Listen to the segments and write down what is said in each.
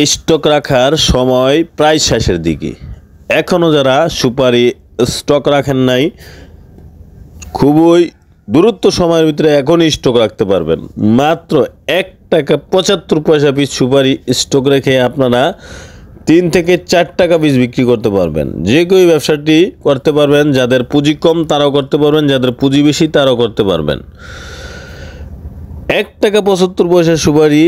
Stock রাখার সময় প্রায় শেষের দিকে। এখনও যারা সুপারি স্টক রাখেন নাই, খুবই দ্রুত সময়ের ভিতরে এখনই স্টক রাখতে পারবেন। মাত্র 1 টাকা 75 পয়সা পিস সুপারি স্টক রেখে আপনারা 3 থেকে 4 টাকা পিস বিক্রি করতে পারবেন। যে কেউ ব্যবসাটি করতে পারবেন। যাদের পুঁজি কম তারাও করতে পারবেন, যাদের পুঁজি বেশি তারাও করতে পারবেন। 1 টাকা 75 পয়সা সুপারি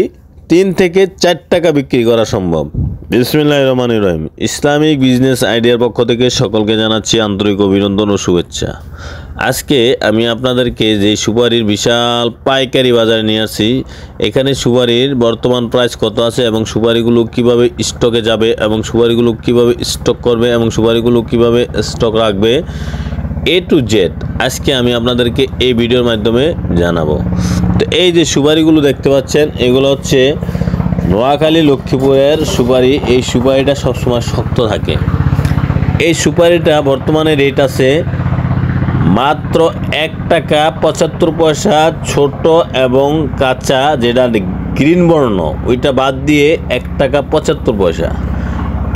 3 থেকে 4 টাকা বিক্রি করা সম্ভব। বিসমিল্লাহির রহমানির রহিম। ইসলামিক বিজনেস আইডিয়ার পক্ষ থেকে সকলকে জানাচ্ছি আন্তরিক অভিনন্দন ও শুভেচ্ছা। আজকে আমি আপনাদেরকে যে সুপারির বিশাল পাইকারি বাজারে নিয়ে আসছি, এখানে সুপারির বর্তমান প্রাইস কত আছে এবং সুপারিগুলো কিভাবে স্টকে যাবে এবং সুপারিগুলো কিভাবে স্টক করবে এবং সুপারিগুলো কিভাবে স্টক রাখবে, A to Z আজকে আমি আপনাদেরকে এই ভিডিওর মাধ্যমে জানাবো। তো এই যে সুপারিগুলো দেখতে পাচ্ছেন, এগুলো হচ্ছে নোয়াখালী লক্ষ্মীপুরের সুপারি। এই সুপারিটা সবসময় শক্ত থাকে। এই সুপারিটা বর্তমানে রেট আছে মাত্র 1 টাকা 75 পয়সা ছোট এবং কাঁচা, যেটা গ্রিন বর্ণ ওইটা বাদ দিয়ে 1 টাকা 75 পয়সা।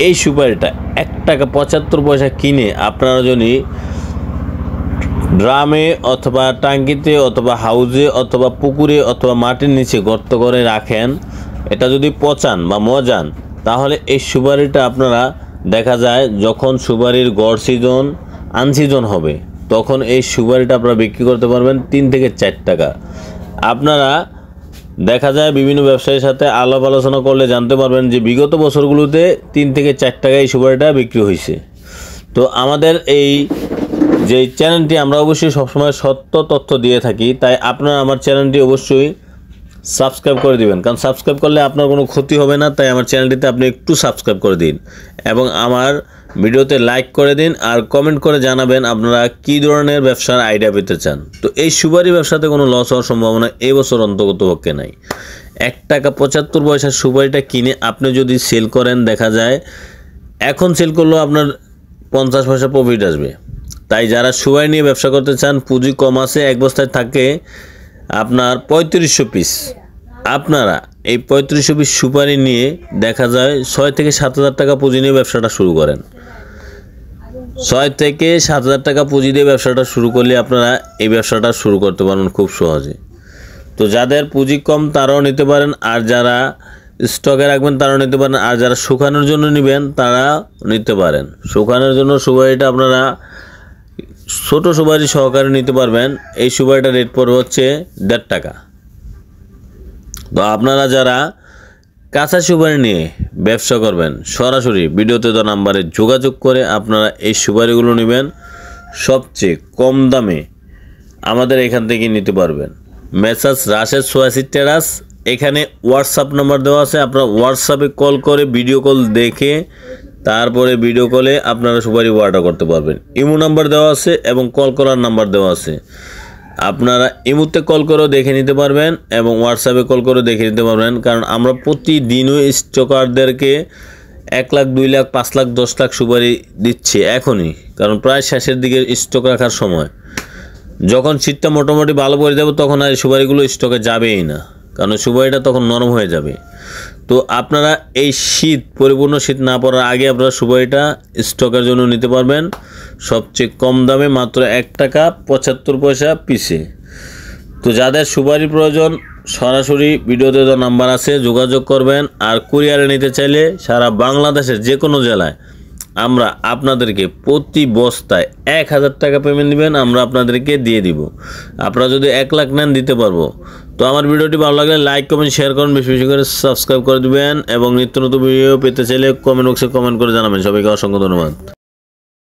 এই সুপারিটা 1 টাকা 75 পয়সা কিনে আপনারা যদি ড্রামে অথবা ট্যাঙ্কিতে অথবা হাউজে অথবা পুকুরে অথবা মাটির নিচে গর্ত করে রাখেন, এটা যদি পচান বা মজান, তাহলে এই সুপারিটা আপনারা দেখা যায় যখন সুপারির গড় সিজন আনসিজন হবে তখন এই সুপারিটা আপনারা বিক্রি করতে পারবেন 3 থেকে 4 টাকা। আপনারা দেখা যায় বিভিন্ন ব্যবসায়ীর সাথে আলাপ আলোচনা করলে জানতে পারবেন যে বিগত বছরগুলোতে 3 থেকে 4 টাকা এই সুপারিটা বিক্রি হয়েছে। তো আমাদের এই যে চ্যানেলটি আমরা অবশ্যই সবসময় সত্য তথ্য দিয়ে থাকি, তাই আপনারা আমার চ্যানেলটি অবশ্যই সাবস্ক্রাইব করে দিবেন, কারণ সাবস্ক্রাইব করলে আপনার কোনো ক্ষতি হবে না। তাই আমার চ্যানেলটিতে আপনি একটু সাবস্ক্রাইব করে দিন এবং আমার ভিডিওতে লাইক করে দিন আর কমেন্ট করে জানাবেন আপনারা কী ধরনের ব্যবসার আইডিয়া পেতে চান। তো এই সুপারি ব্যবসাতে কোনো লস হওয়ার সম্ভাবনা এই বছর অন্ততপক্ষে নাই। 1 টাকা 75 পয়সার সুপারিটা কিনে আপনি যদি সেল করেন, দেখা যায় এখন সেল করলেও আপনার 50 পয়সা প্রফিট আসবে। তাই যারা সুপারি নিয়ে ব্যবসা করতে চান, পুঁজি কম আছে, এক বস্তায় থাকে আপনার 3500 পিস, আপনারা এই 3500 পিস সুপারি নিয়ে দেখা যায় 6 থেকে 7,000 টাকা পুঁজি নিয়ে ব্যবসাটা শুরু করেন। 6 থেকে 7,000 টাকা পুঁজি দিয়ে ব্যবসাটা শুরু করলে আপনারা এই ব্যবসাটা শুরু করতে পারেন খুব সহজে। তো যাদের পুঁজি কম তারাও নিতে পারেন, আর যারা স্টকে রাখবেন তারাও নিতে পারেন, আর যারা শুকানোর জন্য নেবেন তারা নিতে পারেন। শুকানোর জন্য সুপারিটা আপনারা ছোটো সুপারি সহকারে নিতে পারবেন। এই সুপারিটা রেট পড়বে হচ্ছে 1.5 টাকা। তো আপনারা যারা কাঁচা সুপারি নিয়ে ব্যবসা করবেন, সরাসরি ভিডিওতে দেওয়া নাম্বারে যোগাযোগ করে আপনারা এই সুপারিগুলো নেবেন। সবচেয়ে কম দামে আমাদের এখান থেকে নিতে পারবেন। মেসার্স রাশেদ সোয়াসি টেরাস, এখানে হোয়াটসঅ্যাপ নাম্বার দেওয়া আছে। আপনারা হোয়াটসঅ্যাপে কল করে ভিডিও কল দেখে তারপরে ভিডিও কলে আপনারা সুপারি অর্ডার করতে পারবেন। ইমো নাম্বার দেওয়া আছে এবং কল করার নাম্বার দেওয়া আছে। আপনারা ইমোতে কল করেও দেখে নিতে পারবেন এবং হোয়াটসঅ্যাপে কল করেও দেখে নিতে পারবেন, কারণ আমরা প্রতিদিনই স্টকারদেরকে 1 লাখ 2 লাখ 5 লাখ 10 লাখ সুপারি দিচ্ছি এখনই, কারণ প্রায় শেষের দিকে স্টক রাখার সময়। যখন শীতটা মোটামুটি ভালো পড়ে যাবে তখন আর সুপারিগুলো স্টকে যাবেই না, কারণ সুপারিটা তখন নরম হয়ে যাবে। তো আপনারা এই শীত পরিপূর্ণ শীত না পড়ার আগে আপনারা সুপারিটা স্টকের জন্য নিতে পারবেন সবচেয়ে কম দামে, মাত্র 1 টাকা 75 পয়সা পিসে। তো যাদের সুপারি প্রয়োজন সরাসরি ভিডিওতে দেওয়া নাম্বার আছে, যোগাযোগ করবেন। আর কুরিয়ারে নিতে চাইলে সারা বাংলাদেশের যে কোনো জেলায় আমরা আপনাদেরকে প্রতি বস্তায় 1000 টাকা পেমেন্ট দিবেন, আমরা আপনাদেরকে দিয়ে দিব। আপনারা যদি 1 লাখ নেন দিতে পারবো। তো আমার ভিডিওটি ভালো লাগলে লাইক কমেন্ট শেয়ার করুন, বেশি বেশি করে সাবস্ক্রাইব করে দিবেন এবং নিত্য নতুন ভিডিও পেতে চাইলে কমেন্ট বক্সে কমেন্ট করে জানাবেন। সবাইকে অসংখ্য ধন্যবাদ।